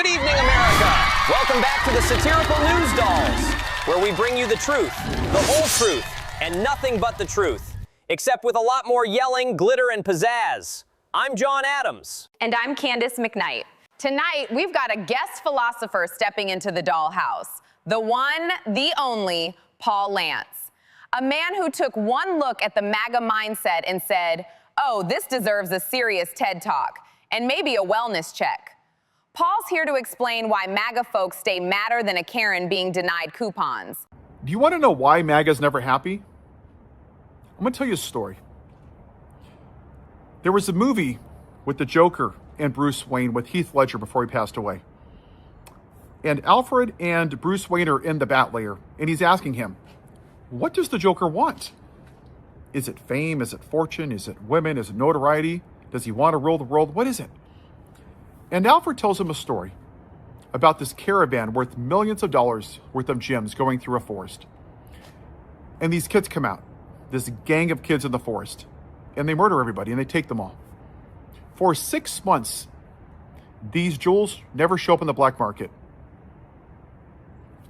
Good evening, America. Welcome back to the Satirical News Dolls, where we bring you the truth, the whole truth, and nothing but the truth, except with a lot more yelling, glitter, and pizzazz. I'm John Adams. And I'm Candice McKnight. Tonight, we've got a guest philosopher stepping into the dollhouse. The one, the only, Paul Lantz. A man who took one look at the Maga mindset and said, oh, this deserves a serious TED Talk, and maybe a wellness check. Paul's here to explain why MAGA folks stay madder than a Karen being denied coupons. Do you want to know why MAGA's never happy? I'm going to tell you a story. There was a movie with the Joker and Bruce Wayne with Heath Ledger before he passed away. And Alfred and Bruce Wayne are in the Bat Lair, and he's asking him, what does the Joker want? Is it fame? Is it fortune? Is it women? Is it notoriety? Does he want to rule the world? What is it? And Alfred tells him a story about this caravan worth millions of dollars worth of gems going through a forest. And these kids come out, this gang of kids in the forest, and they murder everybody and they take them all. For 6 months, these jewels never show up in the black market.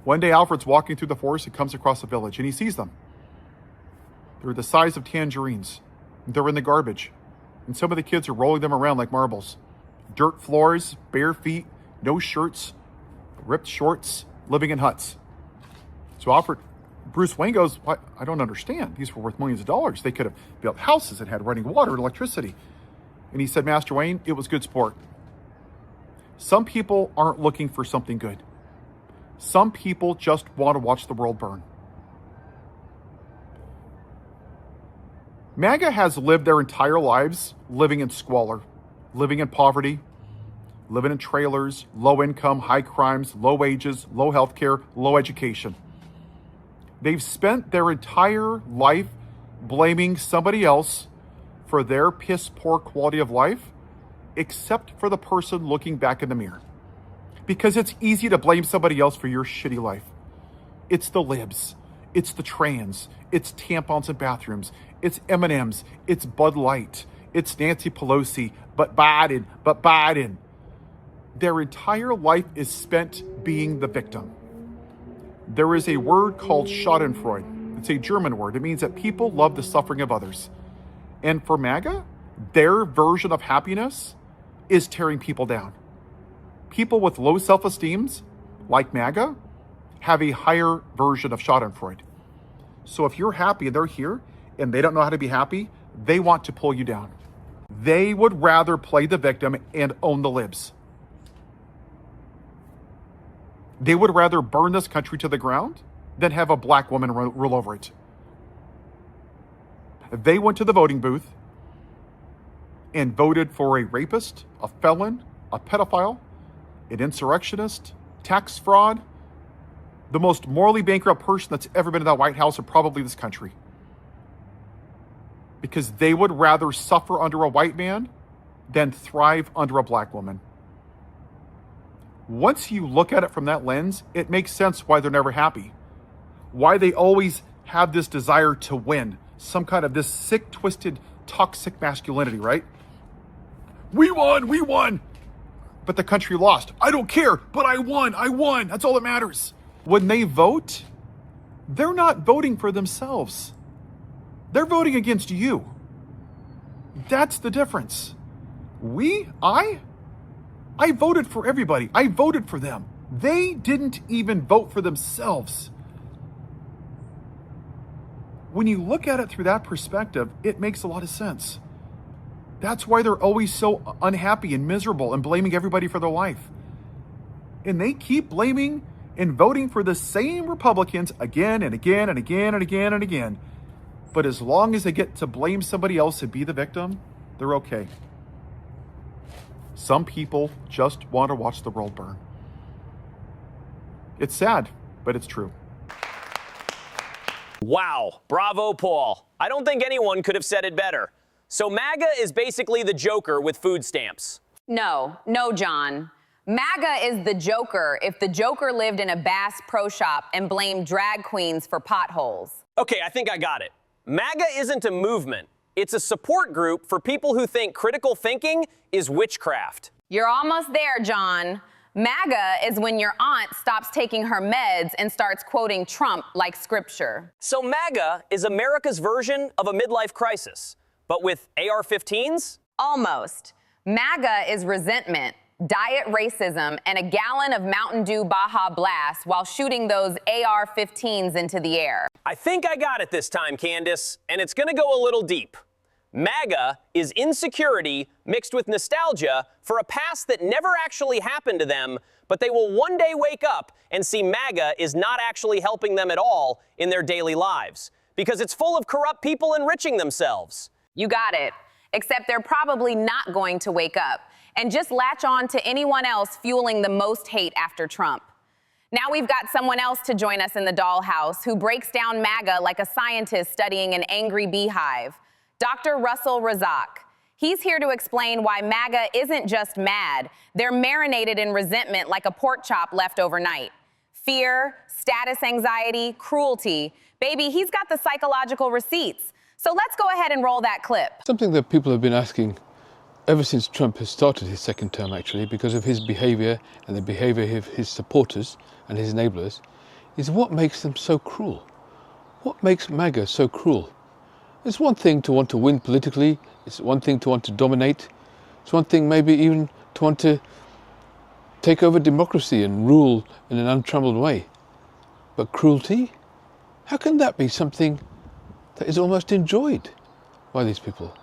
One day, Alfred's walking through the forest and comes across a village, and he sees them. They're the size of tangerines. They're in the garbage. And some of the kids are rolling them around like marbles. Dirt floors, bare feet, no shirts, ripped shorts, living in huts. So Bruce Wayne goes, I don't understand. These were worth millions of dollars. They could have built houses that had running water and electricity. And he said, Master Wayne, it was good sport. Some people aren't looking for something good. Some people just want to watch the world burn. MAGA has lived their entire lives living in squalor, living in poverty, living in trailers, low income, high crimes, low wages, low health care, low education. They've spent their entire life blaming somebody else for their piss poor quality of life, except for the person looking back in the mirror. Because it's easy to blame somebody else for your shitty life. It's the libs, it's the trans, it's tampons in bathrooms, it's M&Ms, it's Bud Light, it's Nancy Pelosi, but Biden. Their entire life is spent being the victim. There is a word called Schadenfreude. It's a German word. It means that people love the suffering of others. And for MAGA, their version of happiness is tearing people down. People with low self-esteems, like MAGA, have a higher version of Schadenfreude. So if you're happy and they're here and they don't know how to be happy, they want to pull you down. They would rather play the victim and own the libs. They would rather burn this country to the ground than have a black woman rule over it. They went to the voting booth and voted for a rapist, a felon, a pedophile, an insurrectionist, tax fraud, the most morally bankrupt person that's ever been in that White House or probably this country. Because they would rather suffer under a white man than thrive under a black woman. Once you look at it from that lens, it makes sense why they're never happy. Why they always have this desire to win. Some kind of this sick, twisted, toxic masculinity, right? We won. But the country lost. I don't care, but I won. That's all that matters. When they vote, they're not voting for themselves. They're voting against you. That's the difference. I voted for everybody. I voted for them. They didn't even vote for themselves. When you look at it through that perspective, it makes a lot of sense. That's why they're always so unhappy and miserable and blaming everybody for their life. And they keep blaming and voting for the same Republicans again and again and again and again and again. But as long as they get to blame somebody else and be the victim, they're okay. Some people just want to watch the world burn. It's sad, but it's true. Wow, bravo, Paul. I don't think anyone could have said it better. So MAGA is basically the Joker with food stamps. No, John. MAGA is the Joker if the Joker lived in a Bass Pro Shop and blamed drag queens for potholes. Okay, I think I got it. MAGA isn't a movement. It's a support group for people who think critical thinking is witchcraft. You're almost there, John. MAGA is when your aunt stops taking her meds and starts quoting Trump like scripture. So MAGA is America's version of a midlife crisis, but with AR-15s? Almost. MAGA is resentment, diet racism, and a gallon of Mountain Dew Baja Blast while shooting those AR-15s into the air. I think I got it this time, Candis, and it's gonna go a little deep. MAGA is insecurity mixed with nostalgia for a past that never actually happened to them, but they will one day wake up and see MAGA is not actually helping them at all in their daily lives, because it's full of corrupt people enriching themselves. You got it. Except they're probably not going to wake up and just latch on to anyone else fueling the most hate after Trump. Now we've got someone else to join us in the dollhouse who breaks down MAGA like a scientist studying an angry beehive. Dr. Russell Razzaque. He's here to explain why MAGA isn't just mad. They're marinated in resentment like a pork chop left overnight. Fear, status anxiety, cruelty. Baby, he's got the psychological receipts. So let's go ahead and roll that clip. Something that people have been asking ever since Trump has started his second term, actually, because of his behavior and the behavior of his supporters and his enablers, is what makes them so cruel? What makes MAGA so cruel? It's one thing to want to win politically, it's one thing to want to dominate, it's one thing maybe even to want to take over democracy and rule in an untrammeled way. But cruelty? How can that be something that is almost enjoyed by these people?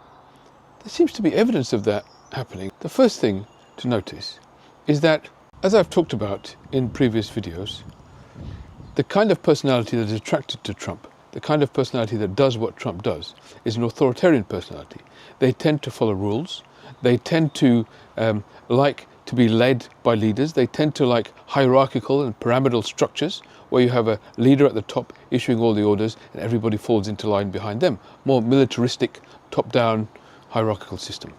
There seems to be evidence of that happening. The first thing to notice is that, as I've talked about in previous videos, the kind of personality that is attracted to Trump, the kind of personality that does what Trump does, is an authoritarian personality. They tend to follow rules. They tend to like to be led by leaders. They tend to like hierarchical and pyramidal structures where you have a leader at the top issuing all the orders and everybody falls into line behind them. More militaristic, top-down, hierarchical system.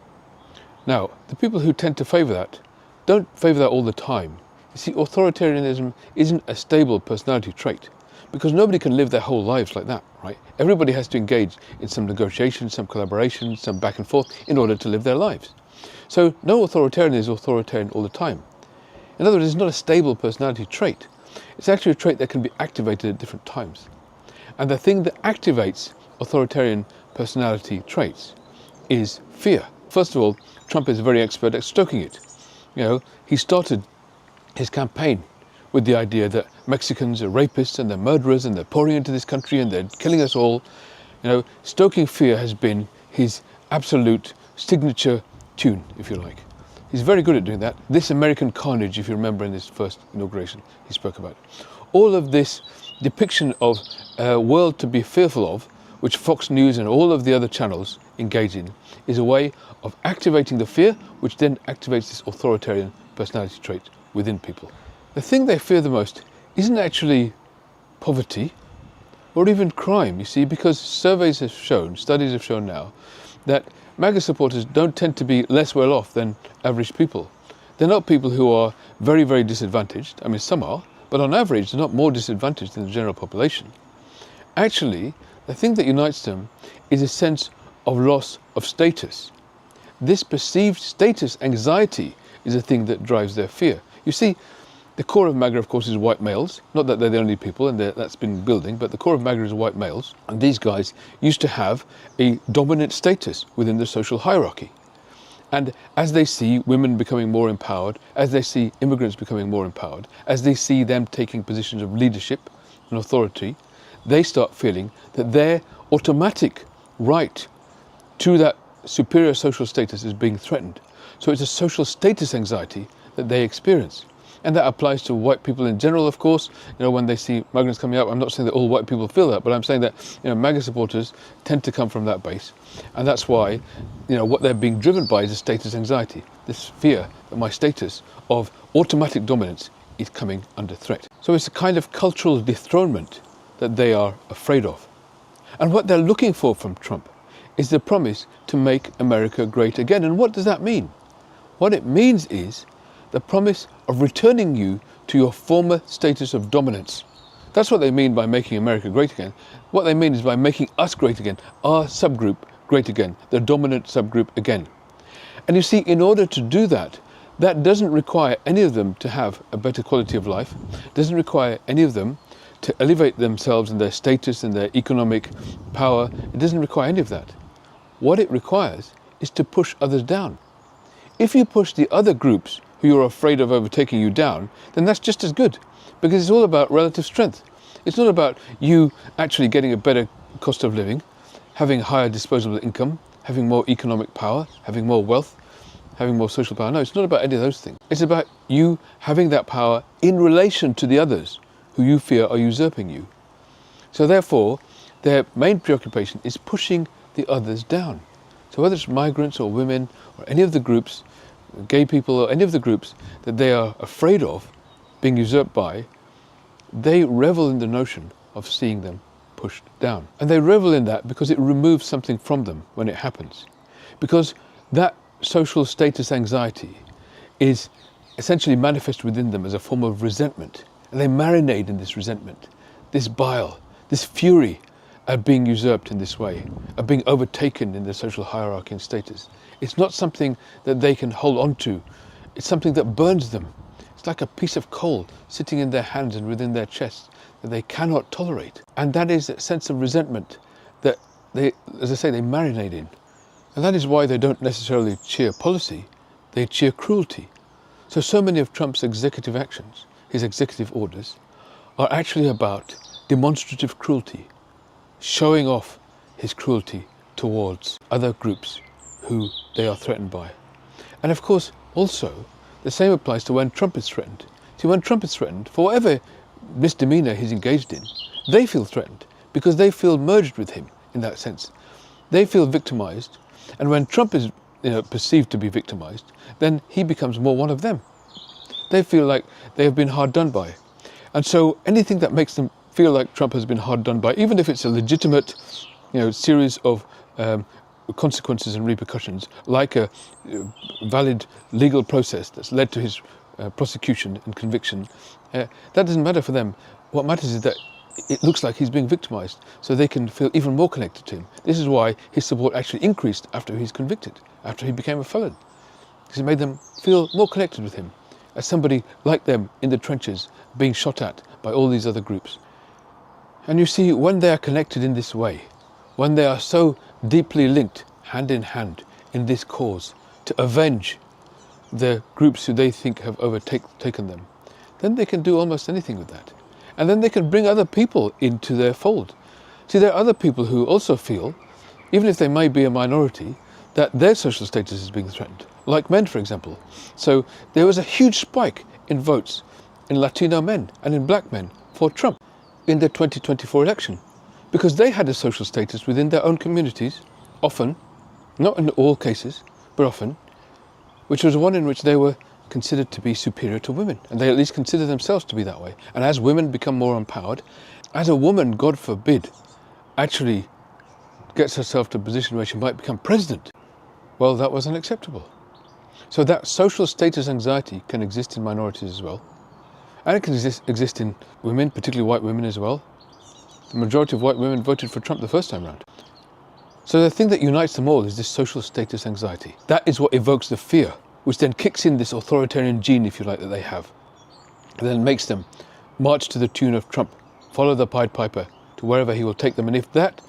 Now, the people who tend to favour that don't favour that all the time. You see, authoritarianism isn't a stable personality trait, because nobody can live their whole lives like that, right? Everybody has to engage in some negotiation, some collaboration, some back and forth in order to live their lives. So no authoritarian is authoritarian all the time. In other words, it's not a stable personality trait. It's actually a trait that can be activated at different times. And the thing that activates authoritarian personality traits is fear. First of all, Trump is very expert at stoking it. You know, he started his campaign with the idea that Mexicans are rapists and they're murderers and they're pouring into this country and they're killing us all. You know, stoking fear has been his absolute signature tune, if you like. He's very good at doing that. This American carnage, if you remember in his first inauguration, he spoke about. All of this depiction of a world to be fearful of, which Fox News and all of the other channels engage in, is a way of activating the fear, which then activates this authoritarian personality trait within people. The thing they fear the most isn't actually poverty or even crime, you see, because surveys have shown, studies have shown now, that MAGA supporters don't tend to be less well off than average people. They're not people who are very, very disadvantaged. I mean, some are, but on average, they're not more disadvantaged than the general population. Actually, the thing that unites them is a sense of loss of status. This perceived status anxiety is a thing that drives their fear. You see, the core of MAGA, of course, is white males. Not that they're the only people, and that's been building, but the core of MAGA is white males. And these guys used to have a dominant status within the social hierarchy. And as they see women becoming more empowered, as they see immigrants becoming more empowered, as they see them taking positions of leadership and authority, they start feeling that their automatic right to that superior social status is being threatened. So it's a social status anxiety that they experience. And that applies to white people in general, of course. You know, when they see migrants coming up, I'm not saying that all white people feel that, but I'm saying that, you know, MAGA supporters tend to come from that base. And that's why, you know, what they're being driven by is a status anxiety, this fear that my status of automatic dominance is coming under threat. So it's a kind of cultural dethronement that they are afraid of. And what they're looking for from Trump is the promise to make America great again. And what does that mean? What it means is the promise of returning you to your former status of dominance. That's what they mean by making America great again. What they mean is by making us great again, our subgroup great again, the dominant subgroup again. And you see, in order to do that, That doesn't require any of them to have a better quality of life, doesn't require any of them to elevate themselves and their status and their economic power. It doesn't require any of that. What it requires is to push others down. If you push the other groups who you're afraid of overtaking you down, then that's just as good, because it's all about relative strength. It's not about you actually getting a better cost of living, having higher disposable income, having more economic power, having more wealth, having more social power. No, it's not about any of those things. It's about you having that power in relation to the others who you fear are usurping you. So therefore, their main preoccupation is pushing the others down. So whether it's migrants or women or any of the groups, gay people or any of the groups that they are afraid of being usurped by, they revel in the notion of seeing them pushed down. And they revel in that because it removes something from them when it happens. Because that social status anxiety is essentially manifest within them as a form of resentment. And they marinate in this resentment, this bile, this fury at being usurped in this way, at being overtaken in their social hierarchy and status. It's not something that they can hold on to. It's something that burns them. It's like a piece of coal sitting in their hands and within their chests that they cannot tolerate. And that is a sense of resentment that they, as I say, they marinate in. And that is why they don't necessarily cheer policy, they cheer cruelty. So many of Trump's executive actions, his executive orders, are actually about demonstrative cruelty, showing off his cruelty towards other groups who they are threatened by. And of course, also, the same applies to when Trump is threatened. See, when Trump is threatened, for whatever misdemeanor he's engaged in, they feel threatened because they feel merged with him in that sense. They feel victimized, and when Trump is perceived to be victimized, then he becomes more one of them. They feel like they have been hard done by. And so anything that makes them feel like Trump has been hard done by, even if it's a legitimate series of consequences and repercussions, like a valid legal process that's led to his prosecution and conviction, that doesn't matter for them. What matters is that it looks like he's being victimized, so they can feel even more connected to him. This is why his support actually increased after he's convicted, after he became a felon, because it made them feel more connected with him as somebody like them in the trenches being shot at by all these other groups. And you see, when they are connected in this way, when they are so deeply linked hand in hand in this cause to avenge the groups who they think have overtaken them, then they can do almost anything with that. And then they can bring other people into their fold. See, there are other people who also feel, even if they may be a minority, that their social status is being threatened, like men, for example. So there was a huge spike in votes in Latino men and in black men for Trump in the 2024 election, because they had a social status within their own communities, often, not in all cases, but often, which was one in which they were considered to be superior to women, and they at least consider themselves to be that way. And as women become more empowered, as a woman, God forbid, actually gets herself to a position where she might become president, well, that was unacceptable. So that social status anxiety can exist in minorities as well, and it can exist in women, particularly white women as well. The majority of white women voted for Trump the first time round. So the thing that unites them all is this social status anxiety. That is what evokes the fear, which then kicks in this authoritarian gene, if you like, that they have, and then makes them march to the tune of Trump, follow the Pied Piper to wherever he will take them. And if that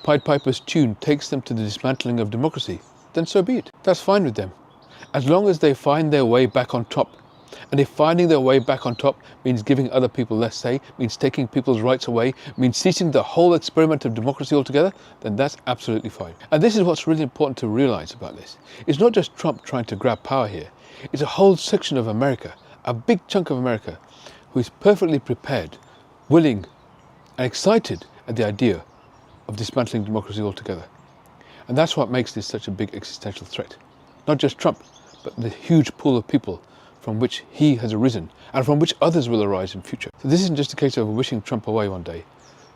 Pied Piper's tune takes them to the dismantling of democracy, then so be it. That's fine with them, as long as they find their way back on top. And if finding their way back on top means giving other people less say, means taking people's rights away, means ceasing the whole experiment of democracy altogether, then that's absolutely fine. And this is what's really important to realize about this. It's not just Trump trying to grab power here. It's a whole section of America, a big chunk of America, who is perfectly prepared, willing, and excited at the idea of dismantling democracy altogether. And that's what makes this such a big existential threat. Not just Trump, but the huge pool of people from which he has arisen, and from which others will arise in future. So this isn't just a case of wishing Trump away one day.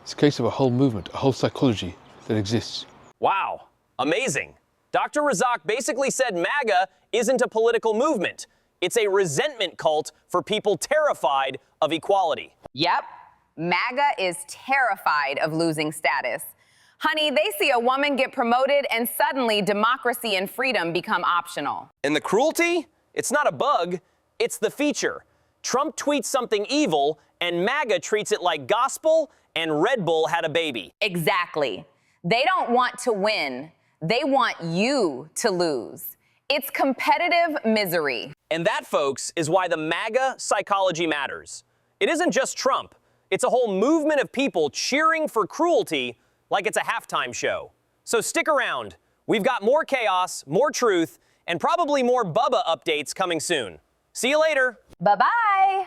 It's a case of a whole movement, a whole psychology that exists. Wow, amazing. Dr. Razzaque basically said MAGA isn't a political movement. It's a resentment cult for people terrified of equality. Yep, MAGA is terrified of losing status. Honey, they see a woman get promoted and suddenly democracy and freedom become optional. And the cruelty? It's not a bug, it's the feature. Trump tweets something evil, and MAGA treats it like gospel, and Red Bull had a baby. Exactly. They don't want to win. They want you to lose. It's competitive misery. And that, folks, is why the MAGA psychology matters. It isn't just Trump. It's a whole movement of people cheering for cruelty like it's a halftime show. So stick around. We've got more chaos, more truth, and probably more Bubba updates coming soon. See you later. Bye-bye.